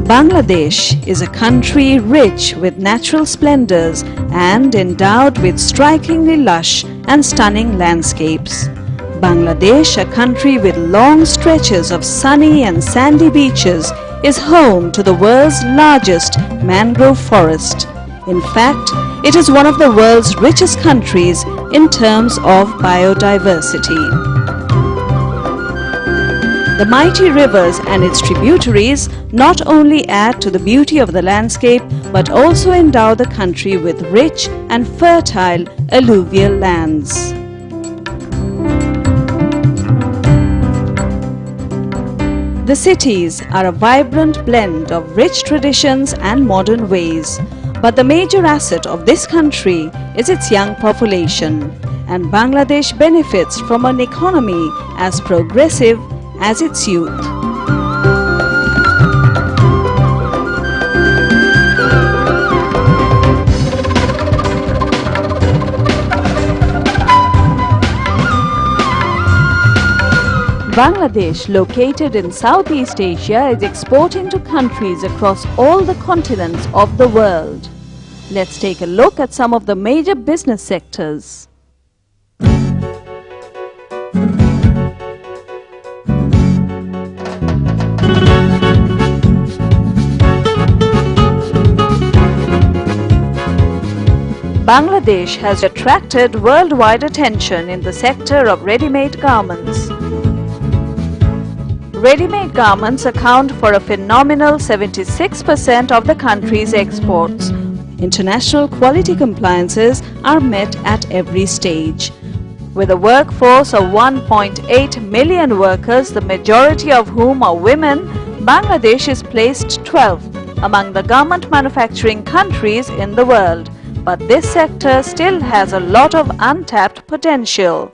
Bangladesh is a country rich with natural splendors and endowed with strikingly lush and stunning landscapes. Bangladesh, a country with long stretches of sunny and sandy beaches, is home to the world's largest mangrove forest. In fact, it is one of the world's richest countries in terms of biodiversity. The mighty rivers and its tributaries not only add to the beauty of the landscape but also endow the country with rich and fertile alluvial lands. The cities are a vibrant blend of rich traditions and modern ways, but the major asset of this country is its young population, and Bangladesh benefits from an economy as progressive as its youth. Bangladesh, located in Southeast Asia, is exporting to countries across all the continents of the world. Let's take a look at some of the major business sectors. Bangladesh has attracted worldwide attention in the sector of ready-made garments. Ready-made garments account for a phenomenal 76% of the country's exports. International quality compliances are met at every stage. With a workforce of 1.8 million workers, the majority of whom are women, Bangladesh is placed 12th among the garment manufacturing countries in the world. But this sector still has a lot of untapped potential.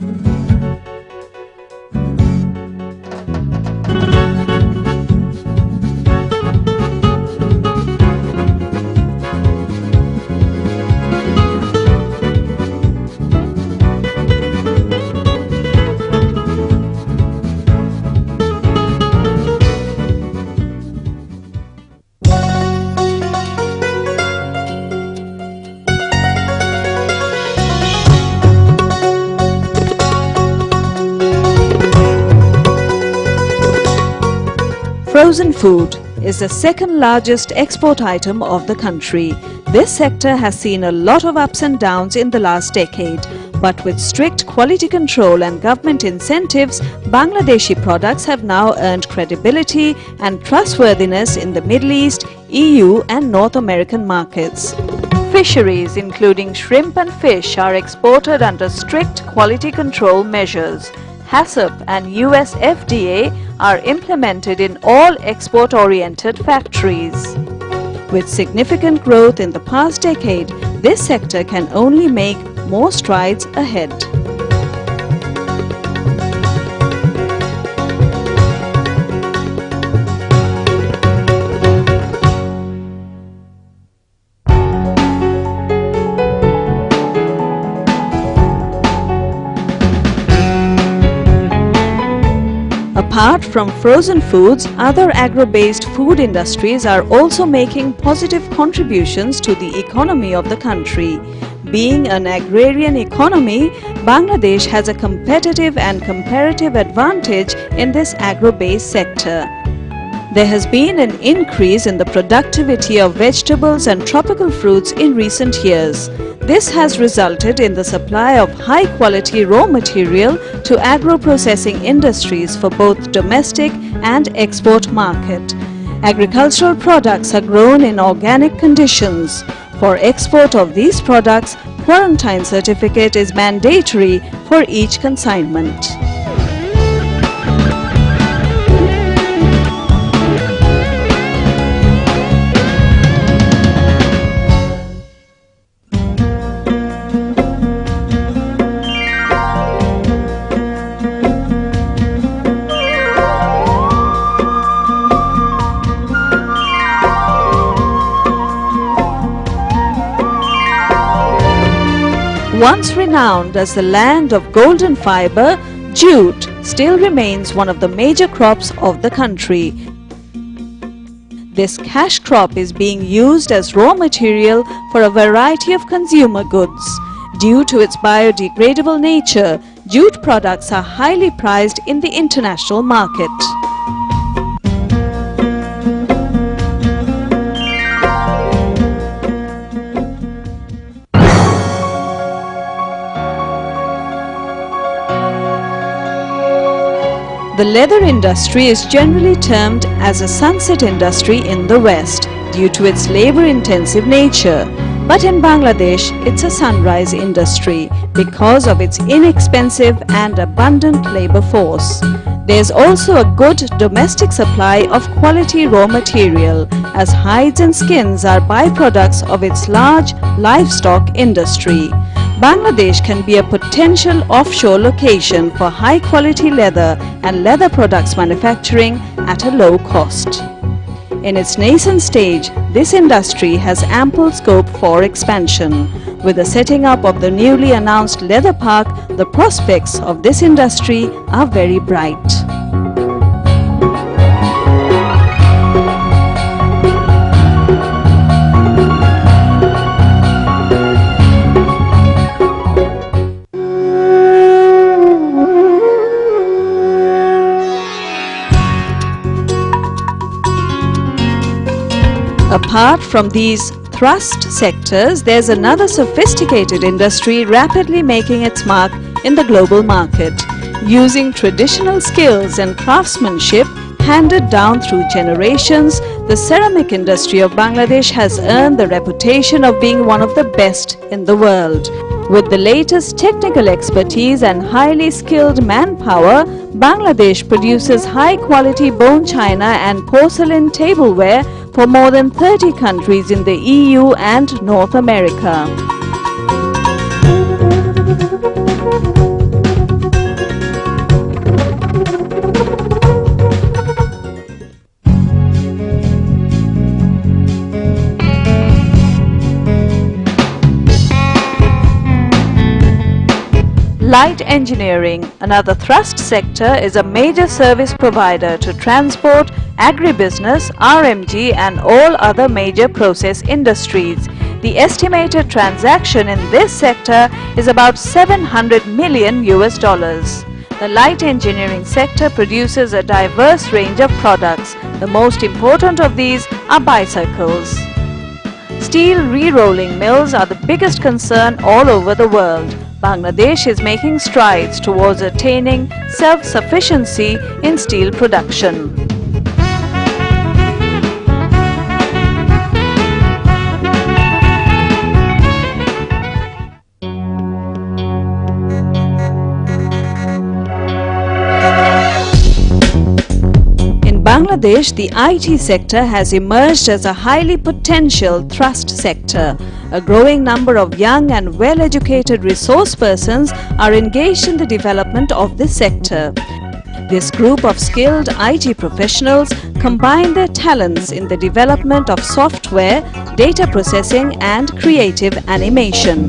Frozen food is the second largest export item of the country. This sector has seen a lot of ups and downs in the last decade, but with strict quality control and government incentives, Bangladeshi products have now earned credibility and trustworthiness in the Middle East, EU and North American markets. Fisheries including shrimp and fish are exported under strict quality control measures. HACCP and US FDA are implemented in all export-oriented factories. With significant growth in the past decade, this sector can only make more strides ahead. Apart from frozen foods, other agro-based food industries are also making positive contributions to the economy of the country. Being an agrarian economy, Bangladesh has a competitive and comparative advantage in this agro-based sector. There has been an increase in the productivity of vegetables and tropical fruits in recent years. This has resulted in the supply of high-quality raw material to agro-processing industries for both domestic and export market. Agricultural products are grown in organic conditions. For export of these products, quarantine certificate is mandatory for each consignment. Once renowned as the land of golden fiber, jute still remains one of the major crops of the country. This cash crop is being used as raw material for a variety of consumer goods. Due to its biodegradable nature, jute products are highly prized in the international market. The leather industry is generally termed as a sunset industry in the West due to its labor-intensive nature. But in Bangladesh, it's a sunrise industry because of its inexpensive and abundant labor force. There's also a good domestic supply of quality raw material, as hides and skins are byproducts of its large livestock industry. Bangladesh can be a potential offshore location for high-quality leather and leather products manufacturing at a low cost. In its nascent stage, this industry has ample scope for expansion. With the setting up of the newly announced leather park, the prospects of this industry are very bright. Apart from these thrust sectors, there's another sophisticated industry rapidly making its mark in the global market. Using traditional skills and craftsmanship handed down through generations, the ceramic industry of Bangladesh has earned the reputation of being one of the best in the world. With the latest technical expertise and highly skilled manpower, Bangladesh produces high-quality bone china and porcelain tableware for more than 30 countries in the EU and North America. Light engineering, another thrust sector, is a major service provider to transport, agribusiness, RMG and all other major process industries. The estimated transaction in this sector is about $700 million. The light engineering sector produces a diverse range of products. The most important of these are bicycles. Steel re-rolling mills are the biggest concern all over the world. Bangladesh is making strides towards attaining self-sufficiency in steel production. In Bangladesh, the IT sector has emerged as a highly potential thrust sector. A growing number of young and well-educated resource persons are engaged in the development of this sector. This group of skilled IT professionals combine their talents in the development of software, data processing and creative animation.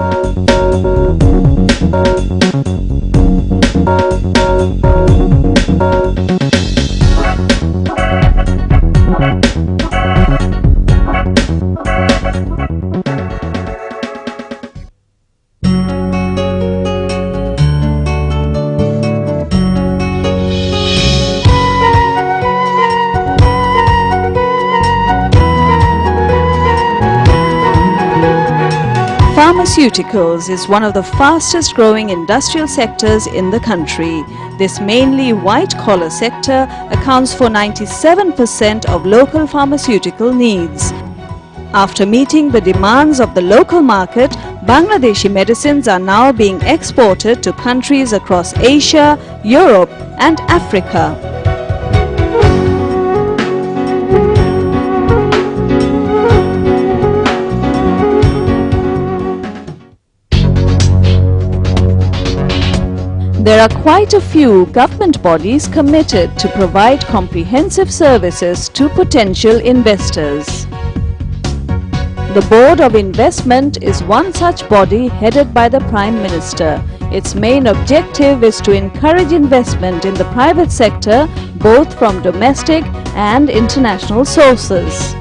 Pharmaceuticals is one of the fastest growing industrial sectors in the country. This mainly white-collar sector accounts for 97% of local pharmaceutical needs. After meeting the demands of the local market, Bangladeshi medicines are now being exported to countries across Asia, Europe and Africa. There are quite a few government bodies committed to provide comprehensive services to potential investors. The Board of Investment is one such body headed by the Prime Minister. Its main objective is to encourage investment in the private sector, both from domestic and international sources.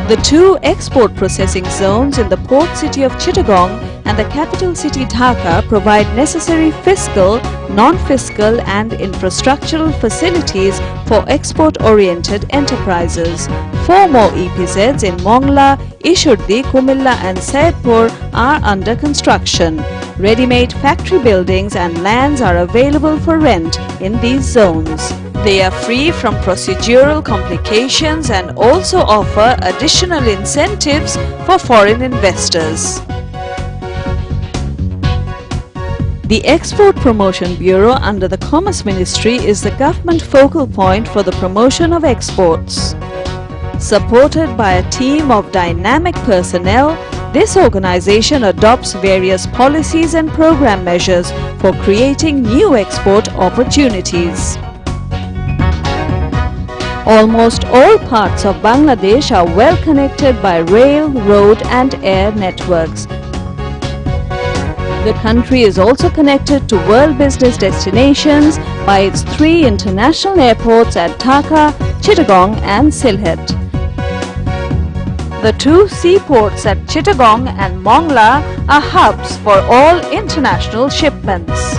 The two export processing zones in the port city of Chittagong and the capital city Dhaka provide necessary fiscal, non-fiscal and infrastructural facilities for export-oriented enterprises. 4 more EPZs in Mongla, Ishurdi, Kumilla and Saidpur are under construction. Ready-made factory buildings and lands are available for rent in these zones. They are free from procedural complications and also offer additional incentives for foreign investors. The Export Promotion Bureau under the Commerce Ministry is the government focal point for the promotion of exports. Supported by a team of dynamic personnel, this organization adopts various policies and program measures for creating new export opportunities. Almost all parts of Bangladesh are well connected by rail, road and air networks. The country is also connected to world business destinations by its 3 international airports at Dhaka, Chittagong and Sylhet. The 2 seaports at Chittagong and Mongla are hubs for all international shipments.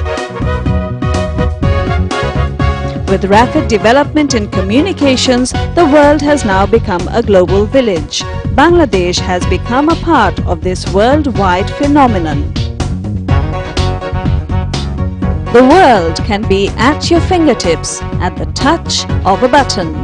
With rapid development in communications, the world has now become a global village. Bangladesh has become a part of this worldwide phenomenon. The world can be at your fingertips at the touch of a button.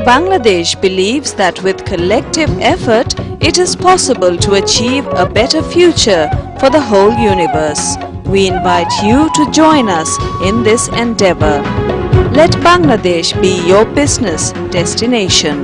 Bangladesh believes that with collective effort, it is possible to achieve a better future for the whole universe. We invite you to join us in this endeavor. Let Bangladesh be your business destination.